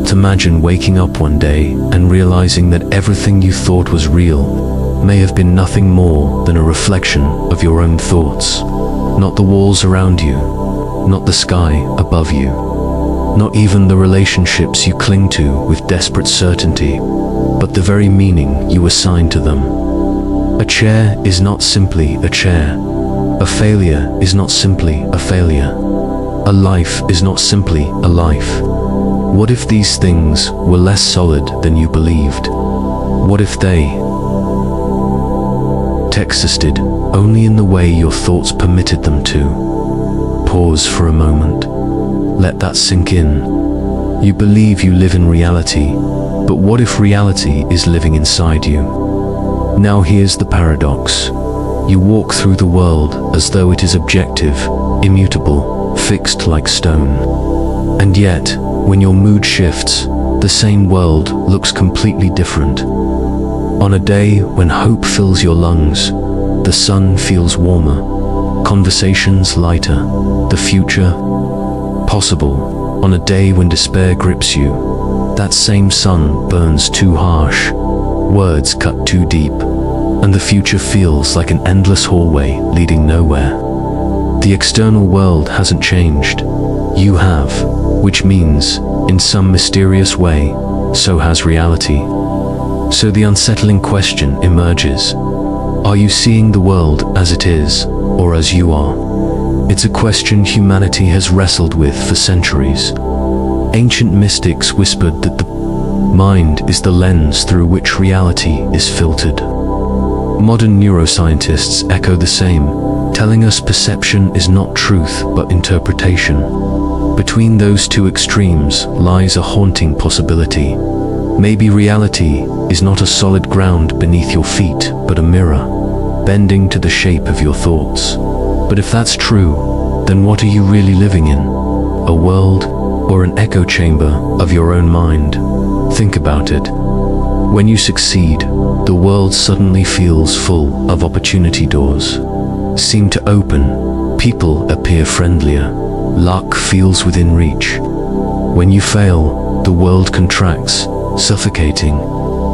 But imagine waking up one day and realizing that everything you thought was real may have been nothing more than a reflection of your own thoughts. Not the walls around you, not the sky above you, not even the relationships you cling to with desperate certainty, but the very meaning you assign to them. A chair is not simply a chair. A failure is not simply a failure. A life is not simply a life. What if these things were less solid than you believed? What if they existed only in the way your thoughts permitted them to? Pause for a moment. Let that sink in. You believe you live in reality, but what if reality is living inside you? Now here's the paradox. You walk through the world as though it is objective, immutable, fixed like stone. And yet, when your mood shifts, the same world looks completely different. On a day when hope fills your lungs, the sun feels warmer, conversations lighter, the future possible. On a day when despair grips you, that same sun burns too harsh, words cut too deep, and the future feels like an endless hallway leading nowhere. The external world hasn't changed. You have, which means, in some mysterious way, so has reality. So the unsettling question emerges. Are you seeing the world as it is, or as you are? It's a question humanity has wrestled with for centuries. Ancient mystics whispered that the mind is the lens through which reality is filtered. Modern neuroscientists echo the same, telling us perception is not truth but interpretation. Between those two extremes lies a haunting possibility. Maybe reality is not a solid ground beneath your feet, but a mirror, bending to the shape of your thoughts. But if that's true, then what are you really living in? A world or an echo chamber of your own mind? Think about it. When you succeed, the world suddenly feels full of opportunity doors. Seem to open, people appear friendlier, luck feels within reach. When you fail, the world contracts, suffocating,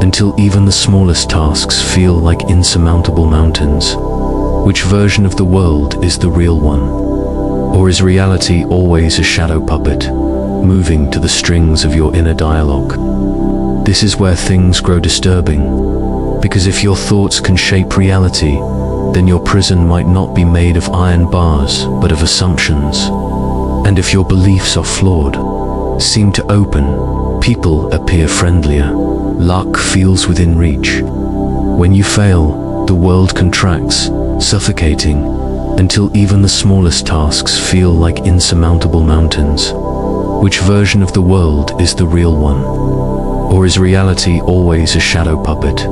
until even the smallest tasks feel like insurmountable mountains. Which version of the world is the real one? Or is reality always a shadow puppet, moving to the strings of your inner dialogue? This is where things grow disturbing, because if your thoughts can shape reality, then your prison might not be made of iron bars, but of assumptions. And if your beliefs are flawed, seem to open, people appear friendlier, luck feels within reach. When you fail, the world contracts, suffocating, until even the smallest tasks feel like insurmountable mountains. Which version of the world is the real one? Or is reality always a shadow puppet,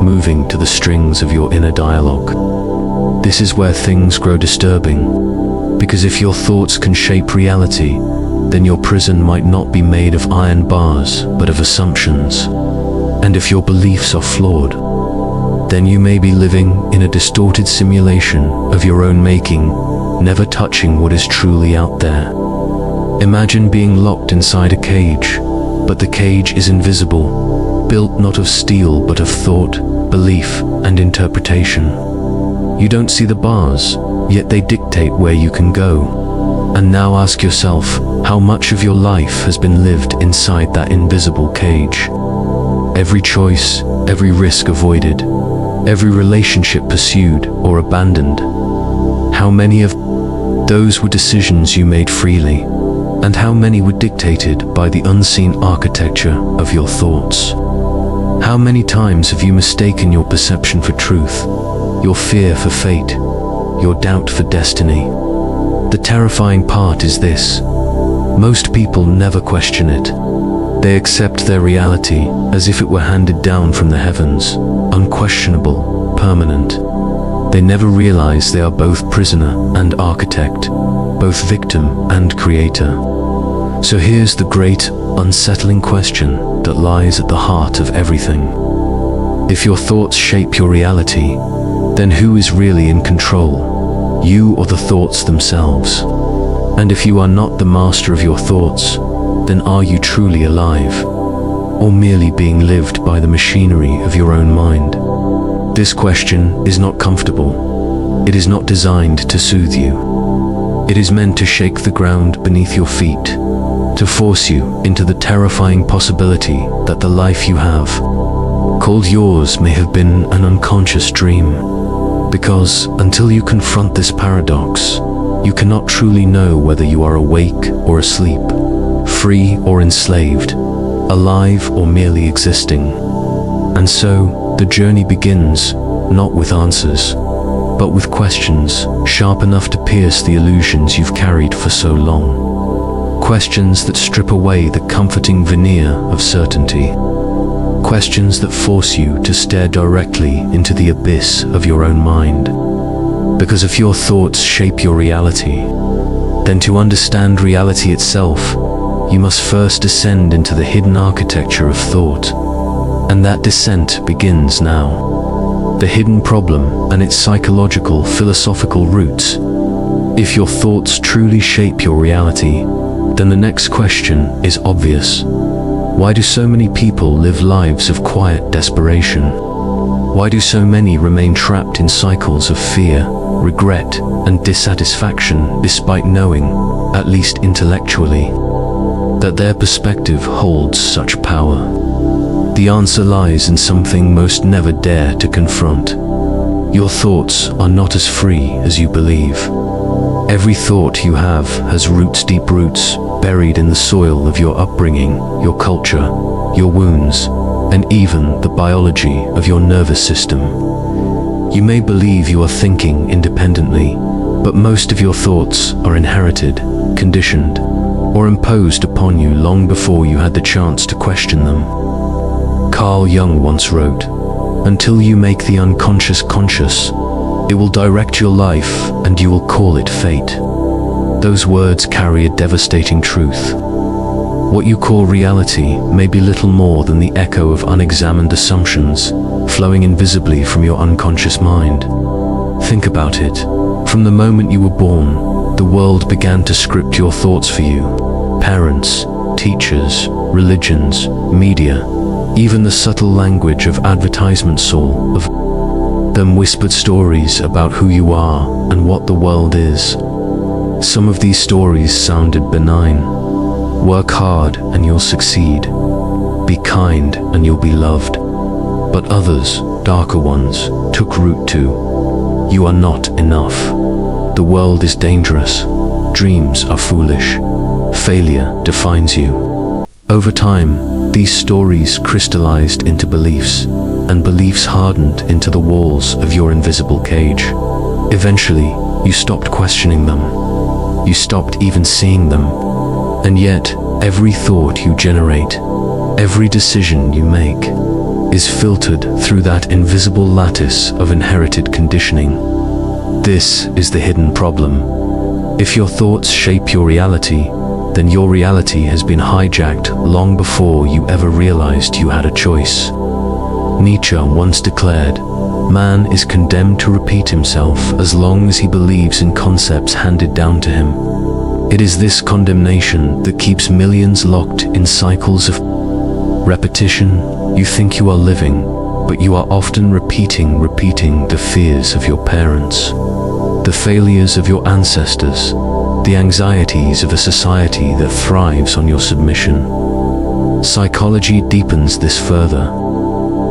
moving to the strings of your inner dialogue? This is where things grow disturbing, because if your thoughts can shape reality, then your prison might not be made of iron bars, but of assumptions. And if your beliefs are flawed, then you may be living in a distorted simulation of your own making, never touching what is truly out there. Imagine being locked inside a cage, but the cage is invisible, built not of steel but of thought, belief, and interpretation. You don't see the bars, yet they dictate where you can go. And now ask yourself, how much of your life has been lived inside that invisible cage? Every choice, every risk avoided, every relationship pursued or abandoned. How many of those were decisions you made freely, and how many were dictated by the unseen architecture of your thoughts? How many times have you mistaken your perception for truth, your fear for fate, your doubt for destiny? The terrifying part is this: most people never question it. They accept their reality as if it were handed down from the heavens, unquestionable, permanent. They never realize they are both prisoner and architect, both victim and creator. So here's the great, unsettling question that lies at the heart of everything. If your thoughts shape your reality, then who is really in control, you or the thoughts themselves? And if you are not the master of your thoughts, then are you truly alive, or merely being lived by the machinery of your own mind? This question is not comfortable. It is not designed to soothe you. It is meant to shake the ground beneath your feet, to force you into the terrifying possibility that the life you have, called yours, may have been an unconscious dream. Because until you confront this paradox, you cannot truly know whether you are awake or asleep, free or enslaved, alive or merely existing. And so, the journey begins, not with answers, but with questions sharp enough to pierce the illusions you've carried for so long. Questions that strip away the comforting veneer of certainty. Questions that force you to stare directly into the abyss of your own mind. Because if your thoughts shape your reality, then to understand reality itself, you must first descend into the hidden architecture of thought. And that descent begins now. The hidden problem and its psychological, philosophical roots. If your thoughts truly shape your reality, then the next question is obvious. Why do so many people live lives of quiet desperation? Why do so many remain trapped in cycles of fear, regret, and dissatisfaction despite knowing, at least intellectually, that their perspective holds such power? The answer lies in something most never dare to confront. Your thoughts are not as free as you believe. Every thought you have has roots, deep roots, buried in the soil of your upbringing, your culture, your wounds, and even the biology of your nervous system. You may believe you are thinking independently, but most of your thoughts are inherited, conditioned, or imposed upon you long before you had the chance to question them. Carl Jung once wrote, "Until you make the unconscious conscious, it will direct your life and you will call it fate." Those words carry a devastating truth. What you call reality may be little more than the echo of unexamined assumptions, flowing invisibly from your unconscious mind. Think about it. From the moment you were born, the world began to script your thoughts for you. Parents, teachers, religions, media, even the subtle language of advertisement saw of them whispered stories about who you are and what the world is. Some of these stories sounded benign. Work hard and you'll succeed. Be kind and you'll be loved. But others, darker ones, took root too. You are not enough. The world is dangerous. Dreams are foolish. Failure defines you. Over time, these stories crystallized into beliefs, and beliefs hardened into the walls of your invisible cage. Eventually, you stopped questioning them. You stopped even seeing them. And yet, every thought you generate, every decision you make, is filtered through that invisible lattice of inherited conditioning. This is the hidden problem. If your thoughts shape your reality, then your reality has been hijacked long before you ever realized you had a choice. Nietzsche once declared, "Man is condemned to repeat himself as long as he believes in concepts handed down to him." It is this condemnation that keeps millions locked in cycles of repetition. You think you are living, but you are often repeating the fears of your parents, the failures of your ancestors, the anxieties of a society that thrives on your submission. Psychology deepens this further.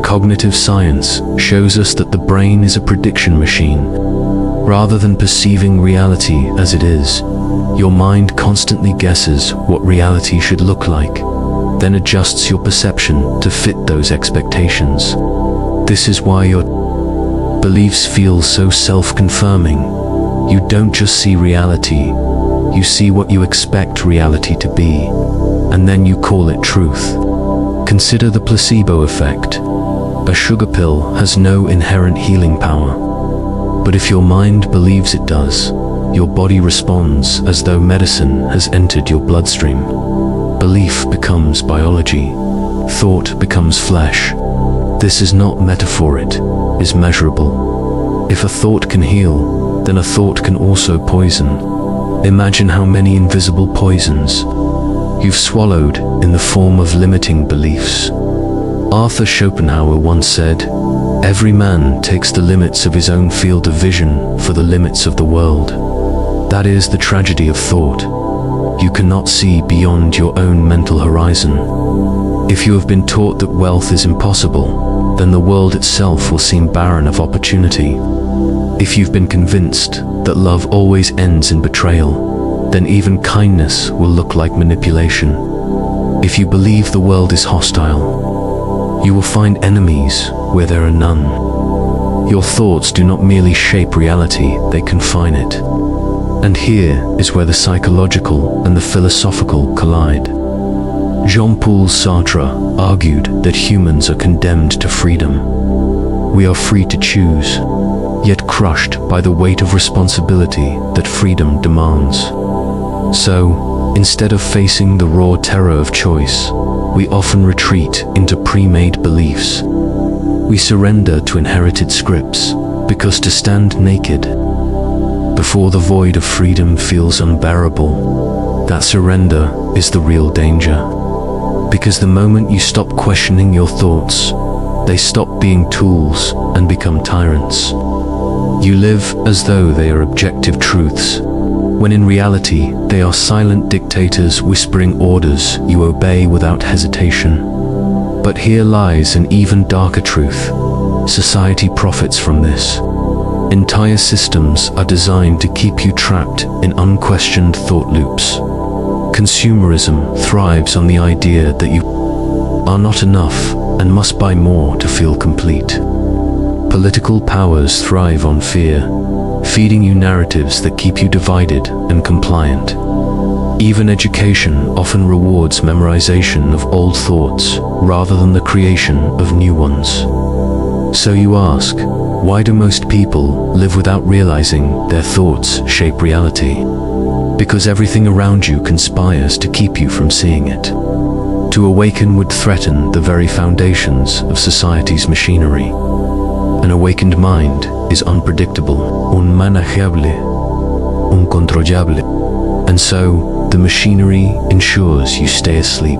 Cognitive science shows us that the brain is a prediction machine. Rather than perceiving reality as it is, your mind constantly guesses what reality should look like, then adjusts your perception to fit those expectations. This is why your beliefs feel so self-confirming. You don't just see reality, you see what you expect reality to be, and then you call it truth. Consider the placebo effect. A sugar pill has no inherent healing power. But if your mind believes it does, your body responds as though medicine has entered your bloodstream. Belief becomes biology. Thought becomes flesh. This is not metaphor, it is measurable. If a thought can heal, then a thought can also poison. Imagine how many invisible poisons you've swallowed in the form of limiting beliefs. Arthur Schopenhauer once said, "Every man takes the limits of his own field of vision for the limits of the world." That is the tragedy of thought. You cannot see beyond your own mental horizon. If you have been taught that wealth is impossible, then the world itself will seem barren of opportunity. If you've been convinced that love always ends in betrayal, then even kindness will look like manipulation. If you believe the world is hostile, you will find enemies where there are none. Your thoughts do not merely shape reality, they confine it. And here is where the psychological and the philosophical collide. Jean-Paul Sartre argued that humans are condemned to freedom. We are free to choose, yet crushed by the weight of responsibility that freedom demands. So, instead of facing the raw terror of choice, we often retreat into pre-made beliefs. We surrender to inherited scripts, because to stand naked before the void of freedom feels unbearable. That surrender is the real danger. Because the moment you stop questioning your thoughts, they stop being tools and become tyrants. You live as though they are objective truths, when in reality they are silent dictators whispering orders you obey without hesitation. But here lies an even darker truth. Society profits from this. Entire systems are designed to keep you trapped in unquestioned thought loops. Consumerism thrives on the idea that you are not enough and must buy more to feel complete. Political powers thrive on fear, feeding you narratives that keep you divided and compliant. Even education often rewards memorization of old thoughts rather than the creation of new ones. So you ask, why do most people live without realizing their thoughts shape reality? Because everything around you conspires to keep you from seeing it. To awaken would threaten the very foundations of society's machinery. An awakened mind is unpredictable, unmanageable, uncontrollable, and so the machinery ensures you stay asleep.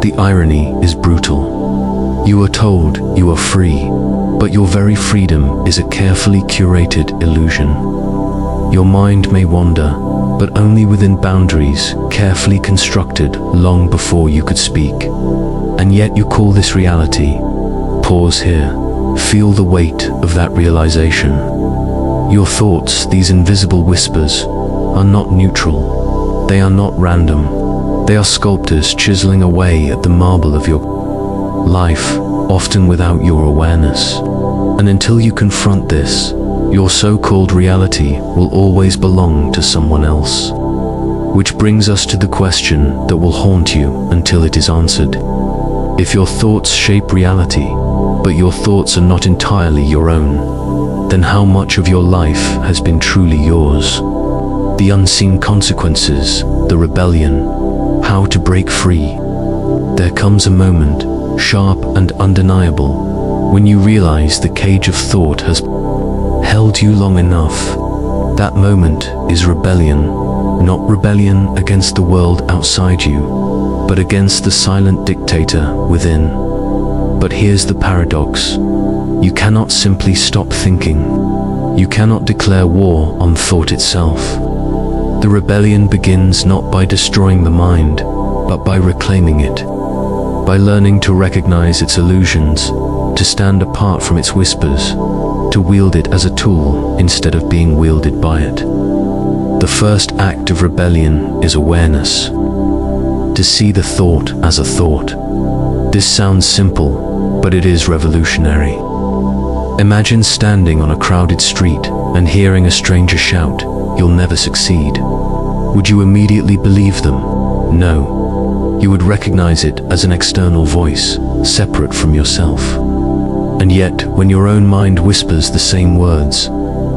The irony is brutal. You are told you are free, but your very freedom is a carefully curated illusion. Your mind may wander, but only within boundaries carefully constructed long before you could speak. And yet you call this reality. Pause here. Feel the weight of that realization. Your thoughts, these invisible whispers, are not neutral. They are not random. They are sculptors chiseling away at the marble of your life, often without your awareness. And until you confront this, your so-called reality will always belong to someone else. Which brings us to the question that will haunt you until it is answered. If your thoughts shape reality, but your thoughts are not entirely your own, then how much of your life has been truly yours? The unseen consequences, the rebellion, how to break free. There comes a moment, sharp and undeniable, when you realize the cage of thought has held you long enough. That moment is rebellion, not rebellion against the world outside you, but against the silent dictator within. But here's the paradox. You cannot simply stop thinking. You cannot declare war on thought itself. The rebellion begins not by destroying the mind, but by reclaiming it, by learning to recognize its illusions, to stand apart from its whispers, to wield it as a tool instead of being wielded by it. The first act of rebellion is awareness. To see the thought as a thought. This sounds simple, but it is revolutionary. Imagine standing on a crowded street and hearing a stranger shout, "You'll never succeed." Would you immediately believe them? No. You would recognize it as an external voice, separate from yourself. And yet, when your own mind whispers the same words,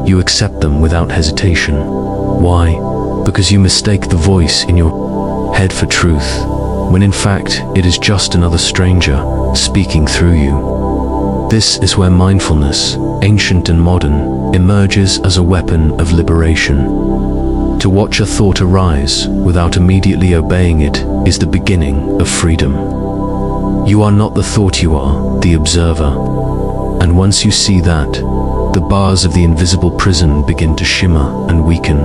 you accept them without hesitation. Why? Because you mistake the voice in your head for truth, when in fact it is just another stranger speaking through you. This is where mindfulness, ancient and modern, emerges as a weapon of liberation. To watch a thought arise without immediately obeying it is the beginning of freedom. You are not the thought, you are the observer. And once you see that, the bars of the invisible prison begin to shimmer and weaken.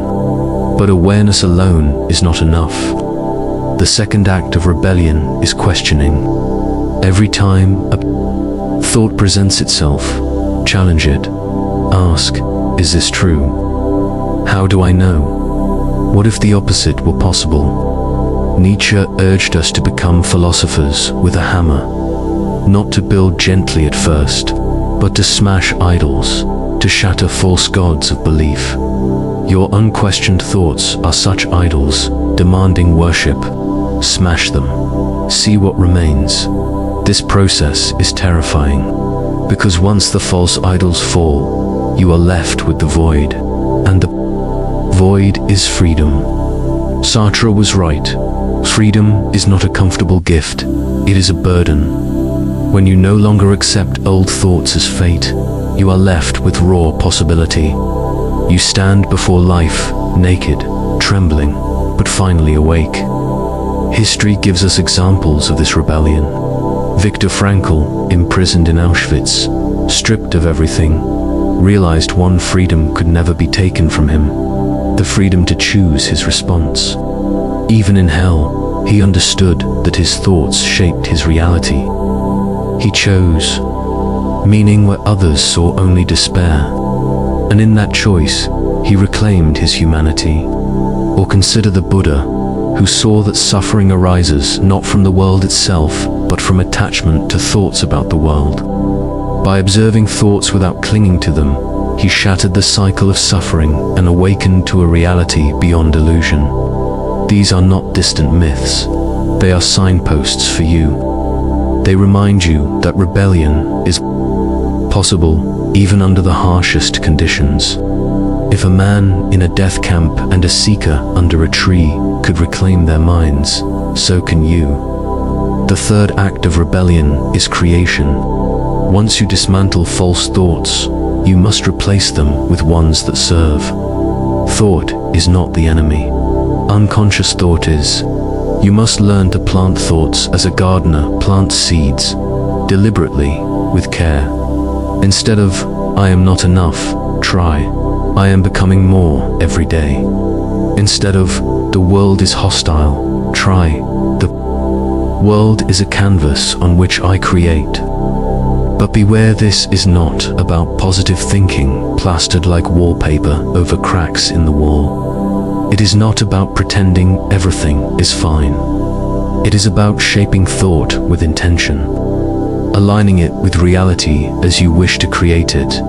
But awareness alone is not enough. The second act of rebellion is questioning. Every time a thought presents itself, challenge it. Ask, is this true? How do I know? What if the opposite were possible? Nietzsche urged us to become philosophers with a hammer, not to build gently at first, but to smash idols, to shatter false gods of belief. Your unquestioned thoughts are such idols, demanding worship. Smash them. See what remains. This process is terrifying, because once the false idols fall, you are left with the void, and the void is freedom. Sartre was right. Freedom is not a comfortable gift, it is a burden. When you no longer accept old thoughts as fate, you are left with raw possibility. You stand before life, naked, trembling, but finally awake. History gives us examples of this rebellion. Viktor Frankl, imprisoned in Auschwitz, stripped of everything, realized one freedom could never be taken from him: the freedom to choose his response. Even in hell, he understood that his thoughts shaped his reality. He chose meaning where others saw only despair, and in that choice, he reclaimed his humanity. Or consider the Buddha, who saw that suffering arises not from the world itself, but from attachment to thoughts about the world. By observing thoughts without clinging to them, he shattered the cycle of suffering and awakened to a reality beyond illusion. These are not distant myths. They are signposts for you. They remind you that rebellion is possible even under the harshest conditions. If a man in a death camp and a seeker under a tree could reclaim their minds, so can you. The third act of rebellion is creation. Once you dismantle false thoughts, you must replace them with ones that serve. Thought is not the enemy. Unconscious thought is. You must learn to plant thoughts as a gardener plants seeds, deliberately, with care. Instead of, I am not enough, try, I am becoming more every day. Instead of, the world is hostile, try, the world is a canvas on which I create. But beware, this is not about positive thinking plastered like wallpaper over cracks in the wall. It is not about pretending everything is fine. It is about shaping thought with intention, aligning it with reality as you wish to create it,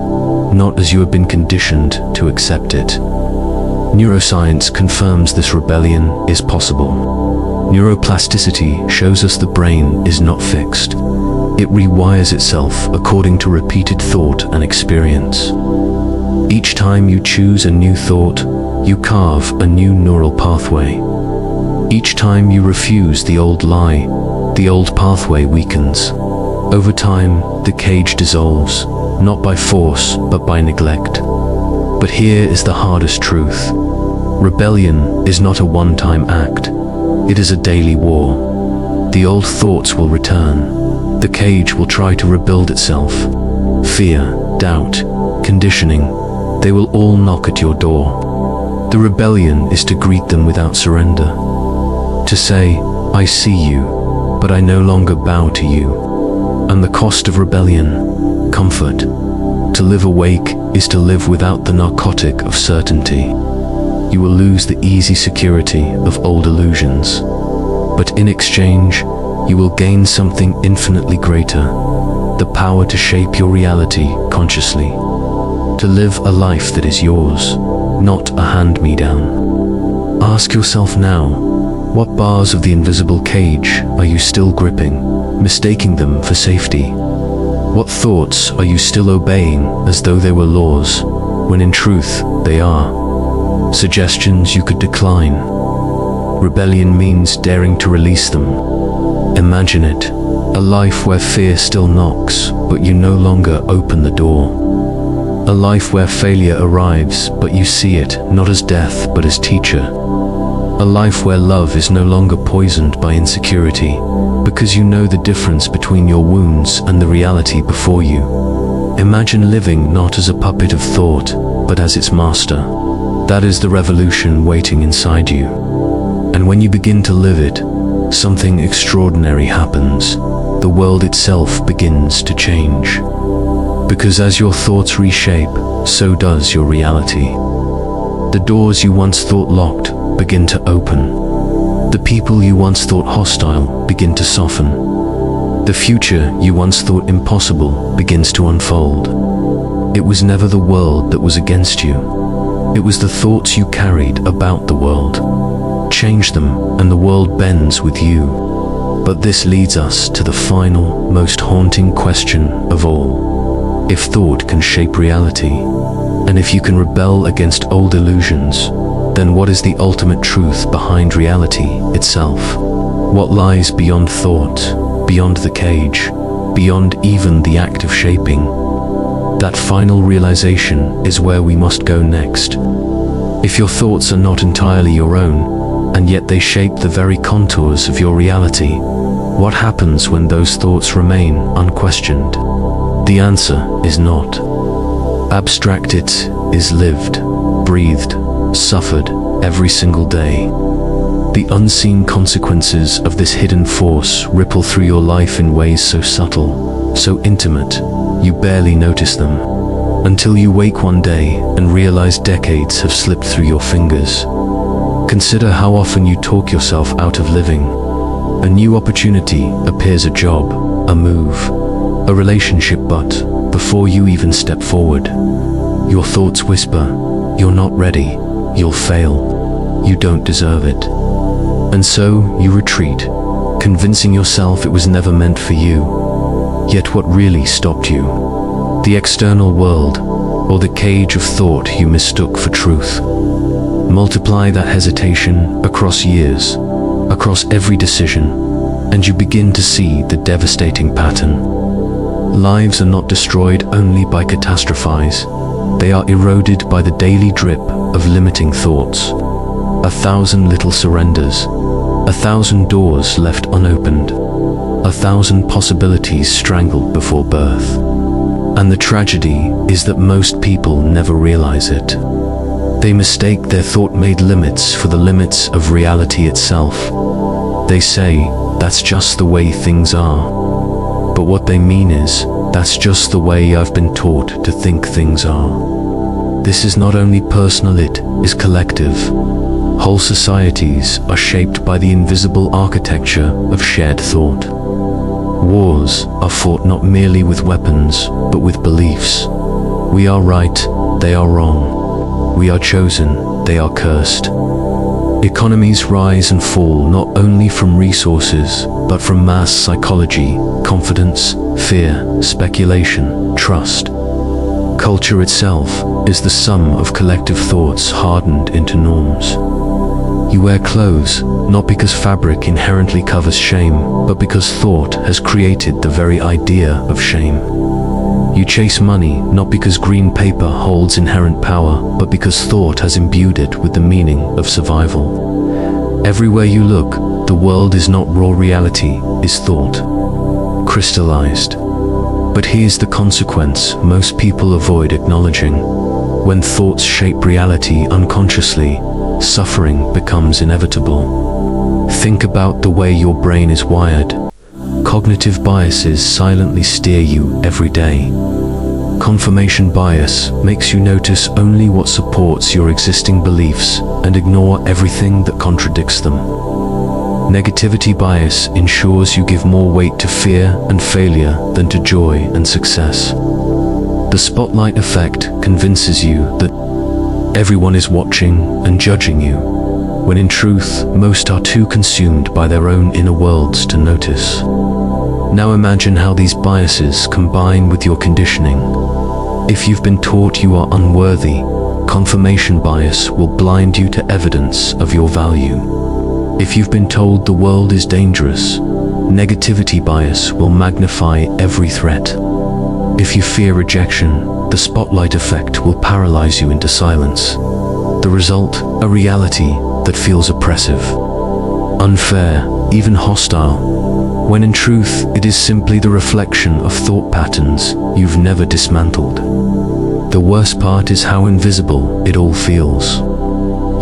not as you have been conditioned to accept it. Neuroscience confirms this rebellion is possible. Neuroplasticity shows us the brain is not fixed. It rewires itself according to repeated thought and experience. Each time you choose a new thought, you carve a new neural pathway. Each time you refuse the old lie, the old pathway weakens. Over time, the cage dissolves, not by force, but by neglect. But here is the hardest truth. Rebellion is not a one-time act. It is a daily war. The old thoughts will return. The cage will try to rebuild itself. Fear, doubt, conditioning, they will all knock at your door. The rebellion is to greet them without surrender. To say, I see you, but I no longer bow to you. And the cost of rebellion, comfort. To live awake is to live without the narcotic of certainty. You will lose the easy security of old illusions. But in exchange, you will gain something infinitely greater, the power to shape your reality consciously, to live a life that is yours, not a hand-me-down. Ask yourself now, what bars of the invisible cage are you still gripping, mistaking them for safety? What thoughts are you still obeying as though they were laws, when in truth they are suggestions you could decline? Rebellion means daring to release them. Imagine it, a life where fear still knocks, but you no longer open the door. A life where failure arrives, but you see it not as death, but as teacher. A life where love is no longer poisoned by insecurity, because you know the difference between your wounds and the reality before you. Imagine living not as a puppet of thought, but as its master. That is the revolution waiting inside you. And when you begin to live it, something extraordinary happens. The world itself begins to change. Because as your thoughts reshape, so does your reality. The doors you once thought locked begin to open. The people you once thought hostile begin to soften. The future you once thought impossible begins to unfold. It was never the world that was against you. It was the thoughts you carried about the world. Change them, and the world bends with you. But this leads us to the final, most haunting question of all. If thought can shape reality, and if you can rebel against old illusions, then what is the ultimate truth behind reality itself? What lies beyond thought, beyond the cage, beyond even the act of shaping? That final realization is where we must go next. If your thoughts are not entirely your own, and yet they shape the very contours of your reality, what happens when those thoughts remain unquestioned? The answer is not. Abstract, it is lived, breathed, suffered every single day. The unseen consequences of this hidden force ripple through your life in ways so subtle, so intimate, you barely notice them, until you wake one day and realize decades have slipped through your fingers. Consider how often you talk yourself out of living. A new opportunity appears, a job, a move, a relationship, but before you even step forward, your thoughts whisper, "You're not ready, you'll fail, you don't deserve it." And so you retreat, convincing yourself it was never meant for you. Yet what really stopped you? The external world, or the cage of thought you mistook for truth? Multiply that hesitation across years, across every decision, and you begin to see the devastating pattern. Lives are not destroyed only by catastrophes. They are eroded by the daily drip of limiting thoughts. 1,000 little surrenders, 1,000 doors left unopened, 1,000 possibilities strangled before birth. And the tragedy is that most people never realize it. They mistake their thought-made limits for the limits of reality itself. They say, "That's just the way things are." But what they mean is, "That's just the way I've been taught to think things are." This is not only personal, it is collective. Whole societies are shaped by the invisible architecture of shared thought. Wars are fought not merely with weapons, but with beliefs. We are right, they are wrong. We are chosen, they are cursed. Economies rise and fall not only from resources, but from mass psychology, confidence, fear, speculation, trust. Culture itself is the sum of collective thoughts hardened into norms. You wear clothes, not because fabric inherently covers shame, but because thought has created the very idea of shame. You chase money, not because green paper holds inherent power, but because thought has imbued it with the meaning of survival. Everywhere you look, the world is not raw reality, is thought, crystallized. But here's the consequence most people avoid acknowledging. When thoughts shape reality unconsciously, suffering becomes inevitable. Think about the way your brain is wired. Cognitive biases silently steer you every day. Confirmation bias makes you notice only what supports your existing beliefs and ignore everything that contradicts them. Negativity bias ensures you give more weight to fear and failure than to joy and success. The spotlight effect convinces you that everyone is watching and judging you, when in truth, most are too consumed by their own inner worlds to notice. Now imagine how these biases combine with your conditioning. If you've been taught you are unworthy, confirmation bias will blind you to evidence of your value. If you've been told the world is dangerous, negativity bias will magnify every threat. If you fear rejection, the spotlight effect will paralyze you into silence. The result, a reality that feels oppressive, unfair, even hostile, when in truth it is simply the reflection of thought patterns you've never dismantled. The worst part is how invisible it all feels.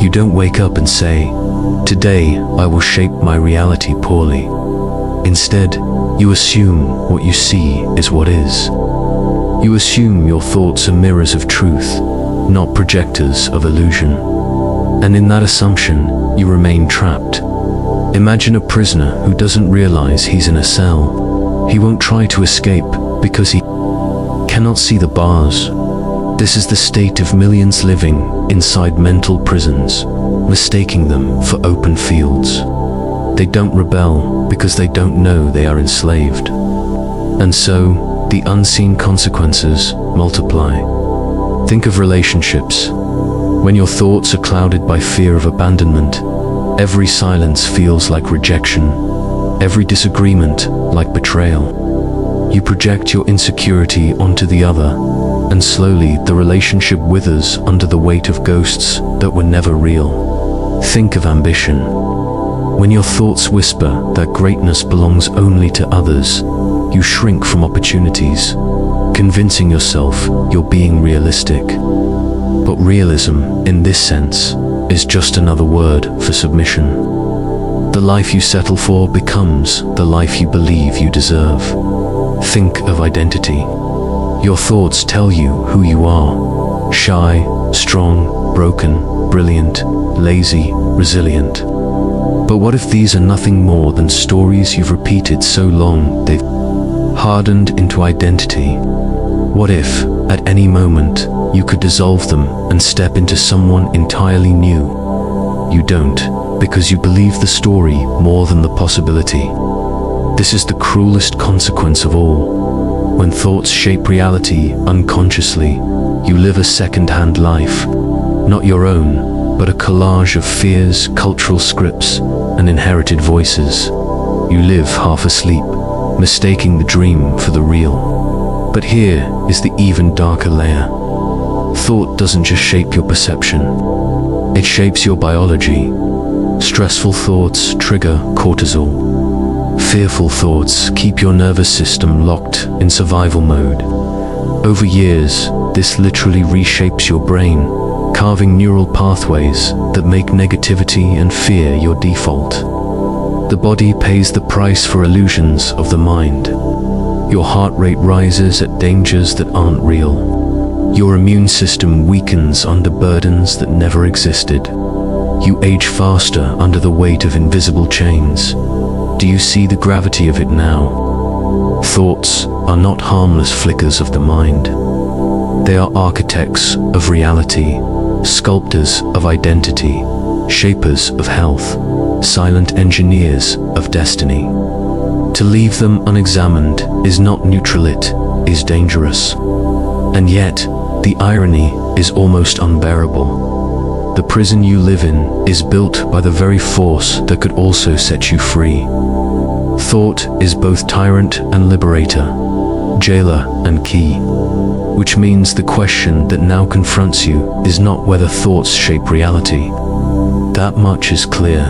You don't wake up and say, "Today I will shape my reality poorly." Instead, you assume what you see is what is. You assume your thoughts are mirrors of truth, not projectors of illusion. And in that assumption, you remain trapped. Imagine a prisoner who doesn't realize he's in a cell. He won't try to escape because he cannot see the bars. This is the state of millions living inside mental prisons, mistaking them for open fields. They don't rebel because they don't know they are enslaved. And so, the unseen consequences multiply. Think of relationships. When your thoughts are clouded by fear of abandonment, every silence feels like rejection, every disagreement like betrayal. You project your insecurity onto the other, and slowly the relationship withers under the weight of ghosts that were never real. Think of ambition. When your thoughts whisper that greatness belongs only to others, you shrink from opportunities, convincing yourself you're being realistic. But realism, in this sense, is just another word for submission. The life you settle for becomes the life you believe you deserve. Think of identity. Your thoughts tell you who you are: shy, strong, broken, brilliant, lazy, resilient. But what if these are nothing more than stories you've repeated so long they've hardened into identity? What if, at any moment, you could dissolve them and step into someone entirely new? You don't, because you believe the story more than the possibility. This is the cruelest consequence of all. When thoughts shape reality unconsciously, you live a second-hand life, not your own, but a collage of fears, cultural scripts, and inherited voices. You live half asleep, mistaking the dream for the real. But here is the even darker layer. Thought doesn't just shape your perception, it shapes your biology. Stressful thoughts trigger cortisol. Fearful thoughts keep your nervous system locked in survival mode. Over years, this literally reshapes your brain, carving neural pathways that make negativity and fear your default. The body pays the price for illusions of the mind. Your heart rate rises at dangers that aren't real. Your immune system weakens under burdens that never existed. You age faster under the weight of invisible chains. Do you see the gravity of it now? Thoughts are not harmless flickers of the mind. They are architects of reality, sculptors of identity, shapers of health, silent engineers of destiny. To leave them unexamined is not neutral, it is dangerous. And yet, the irony is almost unbearable. The prison you live in is built by the very force that could also set you free. Thought is both tyrant and liberator, jailer and key. Which means the question that now confronts you is not whether thoughts shape reality. That much is clear.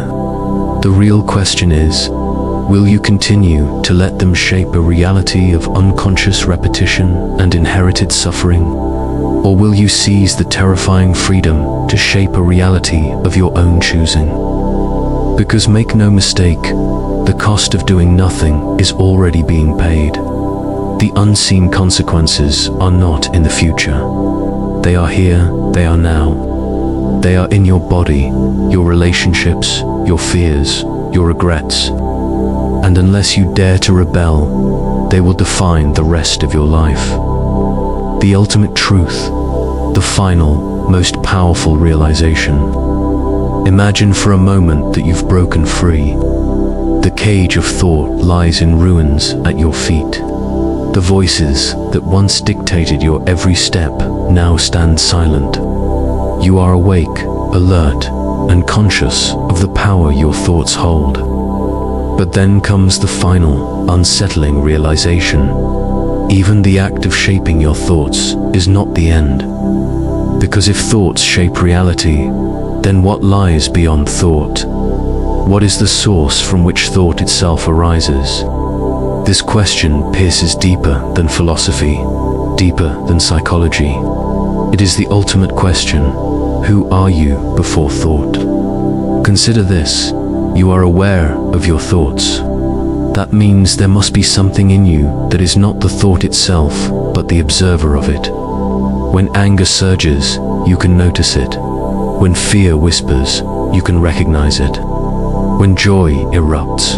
The real question is, will you continue to let them shape a reality of unconscious repetition and inherited suffering? Or will you seize the terrifying freedom to shape a reality of your own choosing? Because make no mistake, the cost of doing nothing is already being paid. The unseen consequences are not in the future. They are here, they are now. They are in your body, your relationships, your fears, your regrets. And unless you dare to rebel, they will define the rest of your life. The ultimate truth, the final, most powerful realization. Imagine for a moment that you've broken free. The cage of thought lies in ruins at your feet. The voices that once dictated your every step now stand silent. You are awake, alert, and conscious of the power your thoughts hold. But then comes the final, unsettling realization. Even the act of shaping your thoughts is not the end. Because if thoughts shape reality, then what lies beyond thought? What is the source from which thought itself arises? This question pierces deeper than philosophy, deeper than psychology. It is the ultimate question. Who are you before thought? Consider this. You are aware of your thoughts. That means there must be something in you that is not the thought itself, but the observer of it. When anger surges, you can notice it. When fear whispers, you can recognize it. When joy erupts,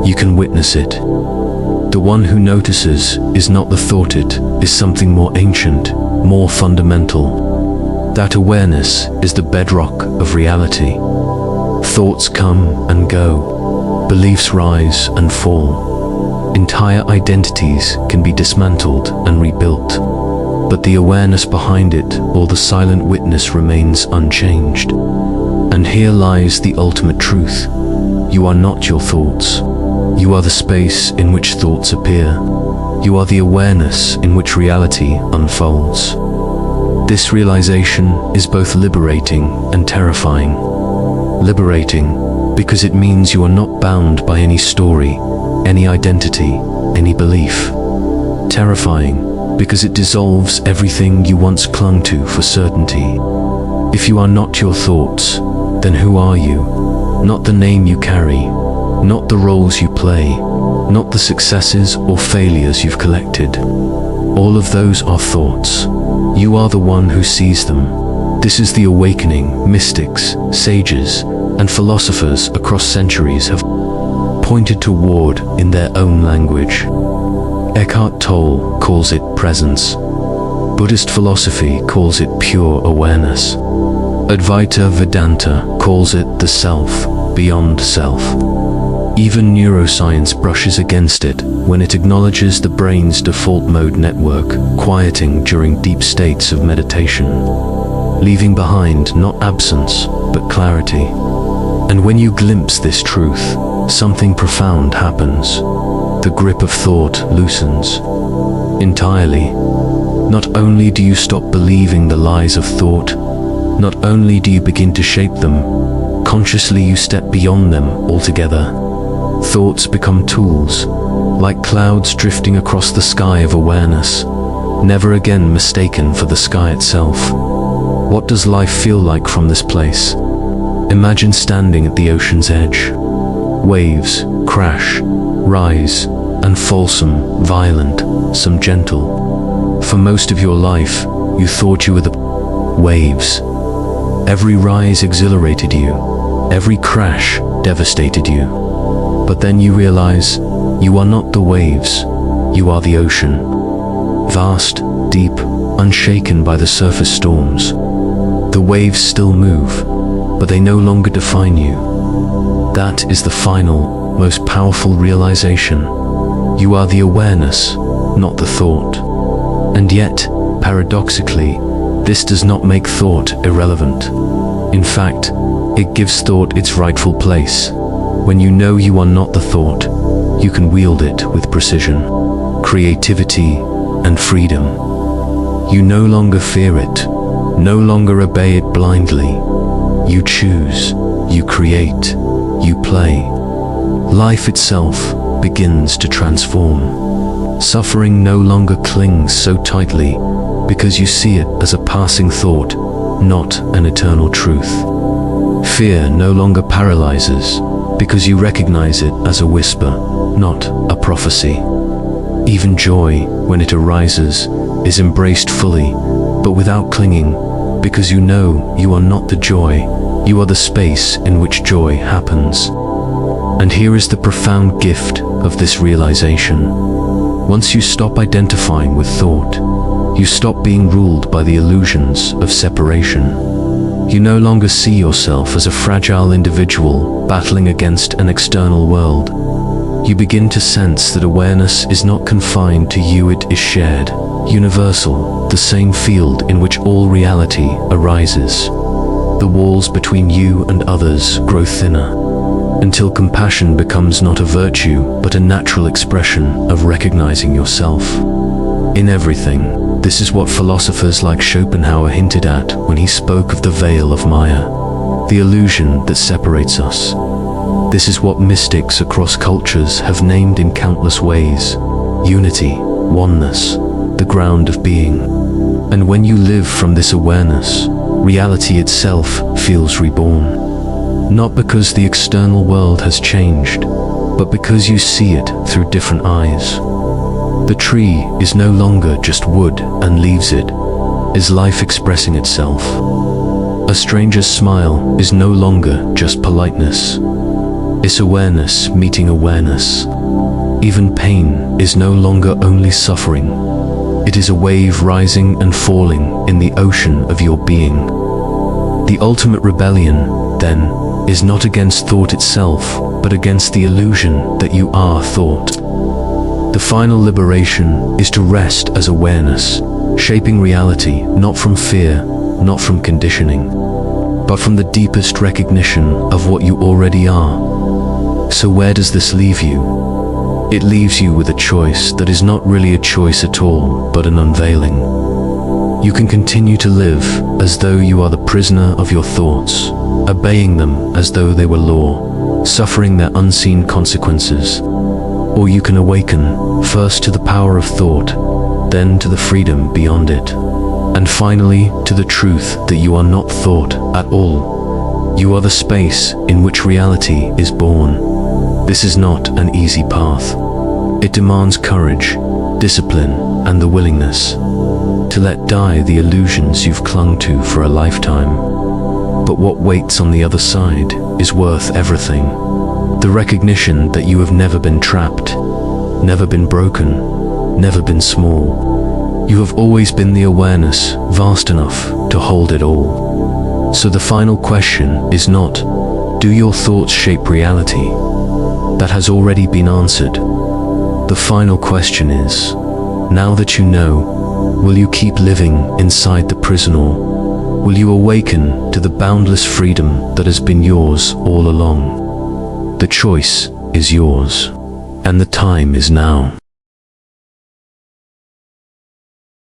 you can witness it. The one who notices is not the thought, it is something more ancient, more fundamental. That awareness is the bedrock of reality. Thoughts come and go. Beliefs rise and fall. Entire identities can be dismantled and rebuilt. But the awareness behind it, or the silent witness, remains unchanged. And here lies the ultimate truth. You are not your thoughts. You are the space in which thoughts appear. You are the awareness in which reality unfolds. This realization is both liberating and terrifying. Liberating because it means you are not bound by any story, any identity, any belief. Terrifying because it dissolves everything you once clung to for certainty. If you are not your thoughts, then who are you? Not the name you carry, not the roles you play, not the successes or failures you've collected. All of those are thoughts. You are the one who sees them. This is the awakening mystics, sages, and philosophers across centuries have pointed toward in their own language. Eckhart Tolle calls it presence. Buddhist philosophy calls it pure awareness. Advaita Vedanta calls it the self, beyond self. Even neuroscience brushes against it when it acknowledges the brain's default mode network quieting during deep states of meditation, leaving behind not absence, but clarity. And when you glimpse this truth, something profound happens. The grip of thought loosens entirely. Not only do you stop believing the lies of thought, not only do you begin to shape them, consciously you step beyond them altogether. Thoughts become tools, like clouds drifting across the sky of awareness, never again mistaken for the sky itself. What does life feel like from this place? Imagine standing at the ocean's edge. Waves crash, rise, and fall, some violent, some gentle. For most of your life, you thought you were the waves. Every rise exhilarated you, every crash devastated you. But then you realize, you are not the waves, you are the ocean. Vast, deep, unshaken by the surface storms. The waves still move, but they no longer define you. That is the final, most powerful realization. You are the awareness, not the thought. And yet, paradoxically, this does not make thought irrelevant. In fact, it gives thought its rightful place. When you know you are not the thought, you can wield it with precision, creativity, and freedom. You no longer fear it, no longer obey it blindly. You choose, you create, you play. Life itself begins to transform. Suffering no longer clings so tightly because you see it as a passing thought, not an eternal truth. Fear no longer paralyzes because you recognize it as a whisper, not a prophecy. Even joy, when it arises, is embraced fully, but without clinging, because you know you are not the joy, you are the space in which joy happens. And here is the profound gift of this realization. Once you stop identifying with thought, you stop being ruled by the illusions of separation. You no longer see yourself as a fragile individual battling against an external world. You begin to sense that awareness is not confined to you, it is shared, universal, the same field in which all reality arises. The walls between you and others grow thinner. until compassion becomes not a virtue, but a natural expression of recognizing yourself in everything. This is what philosophers like Schopenhauer hinted at when he spoke of the veil of Maya, the illusion that separates us. This is what mystics across cultures have named in countless ways: unity, oneness, the ground of being. And when you live from this awareness, reality itself feels reborn. Not because the external world has changed, but because you see it through different eyes. The tree is no longer just wood and leaves, it is life expressing itself. A stranger's smile is no longer just politeness. It's awareness meeting awareness. Even pain is no longer only suffering. It is a wave rising and falling in the ocean of your being. The ultimate rebellion, then, is not against thought itself, but against the illusion that you are thought. The final liberation is to rest as awareness, shaping reality not from fear, not from conditioning, but from the deepest recognition of what you already are. So where does this leave you? It leaves you with a choice that is not really a choice at all, but an unveiling. You can continue to live as though you are the prisoner of your thoughts, obeying them as though they were law, suffering their unseen consequences. Or you can awaken, first to the power of thought, then to the freedom beyond it, and finally to the truth that you are not thought at all. You are the space in which reality is born. This is not an easy path. It demands courage, discipline, and the willingness to let die the illusions you've clung to for a lifetime. But what waits on the other side is worth everything. The recognition that you have never been trapped, never been broken, never been small. You have always been the awareness vast enough to hold it all. So the final question is not, do your thoughts shape reality? That has already been answered. The final question is, now that you know, will you keep living inside the prison, or will you awaken to the boundless freedom that has been yours all along? The choice is yours, and the time is now.